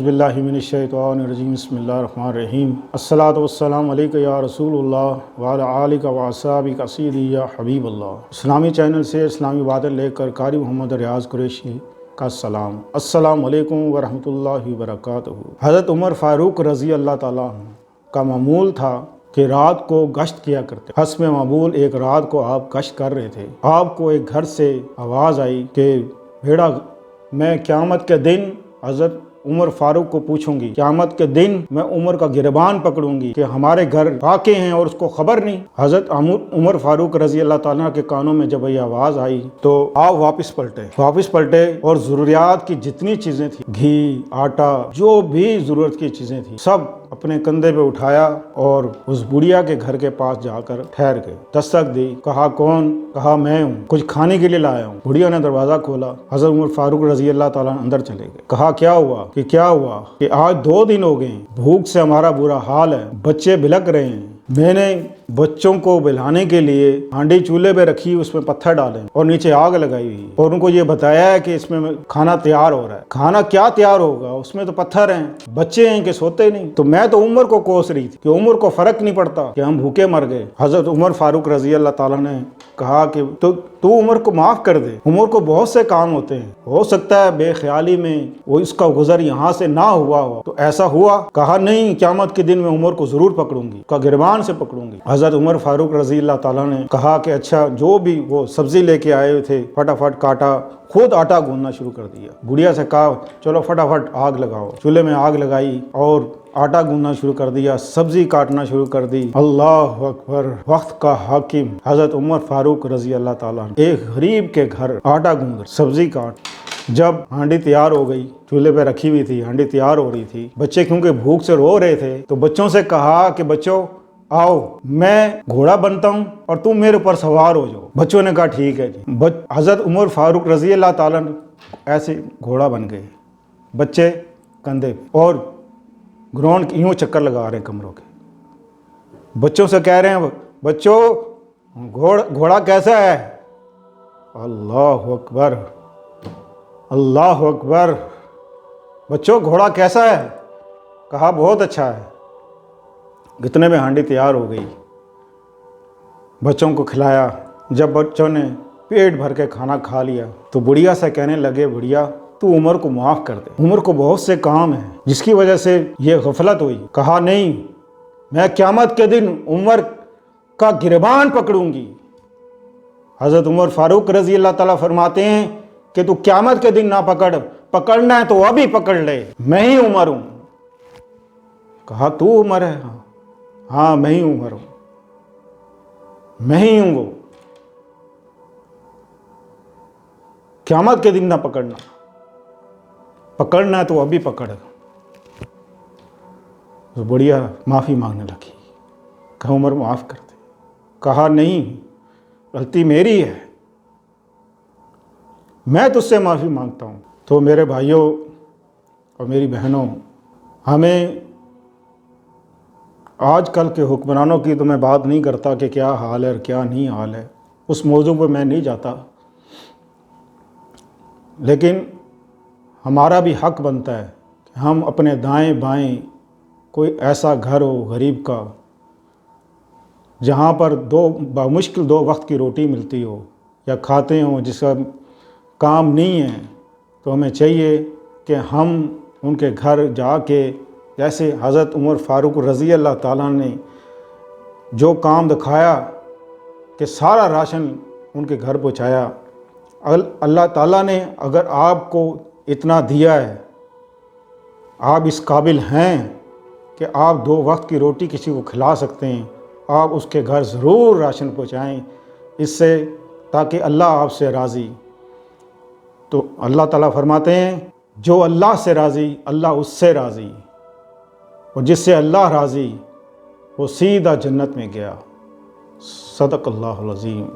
اعوذ باللہ من الشیطان الرجیم بسم اللہ الرحمن الرحیم الصلاۃ والسلام علیک یا رسول اللہ وعلی آلک و اصحابک سیدی یا حبیب اللہ۔ اسلامی چینل سے اسلامی باتیں لے کر قاری محمد ریاض قریشی کا سلام۔ السلام علیکم ورحمۃ اللہ وبرکاتہ۔ حضرت عمر فاروق رضی اللہ تعالیٰ عنہ کا معمول تھا کہ رات کو گشت کیا کرتے۔ حسب معمول ایک رات کو آپ گشت کر رہے تھے، آپ کو ایک گھر سے آواز آئی کہ بھیڑا میں قیامت کے دن حضرت عمر فاروق کو پوچھوں گی، قیامت کے دن میں عمر کا گریبان پکڑوں گی کہ ہمارے گھر واقع ہیں اور اس کو خبر نہیں۔ حضرت عمر فاروق رضی اللہ تعالیٰ کے کانوں میں جب یہ آواز آئی تو آپ واپس پلٹے اور ضروریات کی جتنی چیزیں تھیں، گھی، آٹا، جو بھی ضرورت کی چیزیں تھیں، سب اپنے کندھے پہ اٹھایا اور اس بڑھیا کے گھر کے پاس جا کر ٹھہر گئے۔ دستک دی، کہا کون؟ کہا میں ہوں، کچھ کھانے کے لیے لایا ہوں۔ بڑھیا نے دروازہ کھولا، حضرت عمر فاروق رضی اللہ تعالیٰ اندر چلے گئے۔ کہا کیا ہوا کہ آج 2 دن ہو گئے ہیں، بھوک سے ہمارا برا حال ہے، بچے بلک رہے ہیں، میں نے بچوں کو بلانے کے لیے ہانڈی چولہے پہ رکھی، اس میں پتھر ڈالے اور نیچے آگ لگائی ہوئی اور ان کو یہ بتایا ہے کہ اس میں کھانا تیار ہو رہا ہے۔ کھانا کیا تیار ہوگا، اس میں تو پتھر ہیں، بچے ہیں کہ سوتے نہیں۔ تو میں تو عمر کو کوس رہی تھی کہ عمر کو فرق نہیں پڑتا کہ ہم بھوکے مر گئے۔ حضرت عمر فاروق رضی اللہ تعالیٰ نے کہا کہ تو عمر کو معاف کر دے، عمر کو بہت سے کام ہوتے ہیں، ہو سکتا ہے بے خیالی میں وہ اس کا گزر یہاں سے نہ ہوا ہو، تو ایسا ہوا؟ کہا نہیں، قیامت کے دن میں عمر کو ضرور پکڑوں گی، کا گریبان سے پکڑوں گی۔ حضرت عمر فاروق رضی اللہ تعالیٰ نے کہا کہ اچھا، جو بھی وہ سبزی لے کے آئے تھے فٹافٹ کاٹا، خود آٹا گوندنا شروع کر دیا۔ بڑھیا سے کہا چلو فٹافٹ آگ لگاؤ، چولہے میں آگ لگائی اور آٹا گوندنا شروع کر دیا، سبزی کاٹنا شروع کر دی۔ اللہ اکبر! وقت کا حاکم حضرت عمر فاروق رضی اللہ تعالیٰ نے ایک غریب کے گھر آٹا گوند سبزی کاٹ، جب ہانڈی تیار ہو گئی، چولہے پہ رکھی ہوئی تھی، ہانڈی تیار ہو رہی تھی، بچے کیونکہ بھوک سے رو رہے تھے تو بچوں سے کہا کہ بچوں آؤ، میں گھوڑا بنتا ہوں اور تم میرے اوپر سوار ہو جاؤ۔ بچوں نے کہا ٹھیک ہے جی۔ حضرت عمر فاروق رضی اللہ تعالیٰ نے ایسے گھوڑا بن گئے، بچے کندھے پہ اور گراؤنڈ یوں چکر لگا رہے ہیں کمروں کے۔ بچوں سے کہہ رہے ہیں بچوں گھوڑا کیسا ہے؟ اللہ اکبر، اللہ اکبر! بچوں گھوڑا کیسا ہے؟ کہا بہت اچھا ہے۔ اتنے میں ہانڈی تیار ہو گئی، بچوں کو کھلایا۔ جب بچوں نے پیٹ بھر کے کھانا کھا لیا تو بڑھیا سے کہنے لگے بڑھیا تو عمر کو معاف کر دے، عمر کو بہت سے کام ہیں جس کی وجہ سے یہ غفلت ہوئی۔ کہا نہیں، میں قیامت کے دن عمر کا گریبان پکڑوں گی۔ حضرت عمر فاروق رضی اللہ تعالیٰ فرماتے ہیں کہ تو قیامت کے دن نہ پکڑنا ہے تو ابھی پکڑ لے، میں ہی عمر ہوں۔ کہا تو عمر ہے؟ ہاں میں ہی عمر ہوں، میں ہی ہوں وہ، قیامت کے دن نہ پکڑنا ہے تو ابھی پکڑ۔ تو بڑھیا معافی مانگنے لگی، کہا عمر معاف کر دے۔ کہا نہیں، غلطی میری ہے، میں تجھ سے معافی مانگتا ہوں۔ تو میرے بھائیوں اور میری بہنوں، ہمیں آج کل کے حکمرانوں کی تو میں بات نہیں کرتا کہ کیا حال ہے اور کیا نہیں حال ہے، اس موضوع پہ میں نہیں جاتا، لیکن ہمارا بھی حق بنتا ہے کہ ہم اپنے دائیں بائیں کوئی ایسا گھر ہو غریب کا جہاں پر بمشکل 2 وقت کی روٹی ملتی ہو یا کھاتے ہوں، جس کا کام نہیں ہے، تو ہمیں چاہیے کہ ہم ان کے گھر جا کے، جیسے حضرت عمر فاروق رضی اللہ تعالیٰ نے جو کام دکھایا کہ سارا راشن ان کے گھر پہنچایا، اللہ تعالیٰ نے اگر آپ کو اتنا دیا ہے، آپ اس قابل ہیں کہ آپ 2 وقت کی روٹی کسی کو کھلا سکتے ہیں، آپ اس کے گھر ضرور راشن پہنچائیں، اس سے تاکہ اللہ آپ سے راضی۔ تو اللہ تعالیٰ فرماتے ہیں جو اللہ سے راضی اللہ اس سے راضی، اور جس سے اللہ راضی وہ سیدھا جنت میں گیا۔ صدق اللہ العظیم۔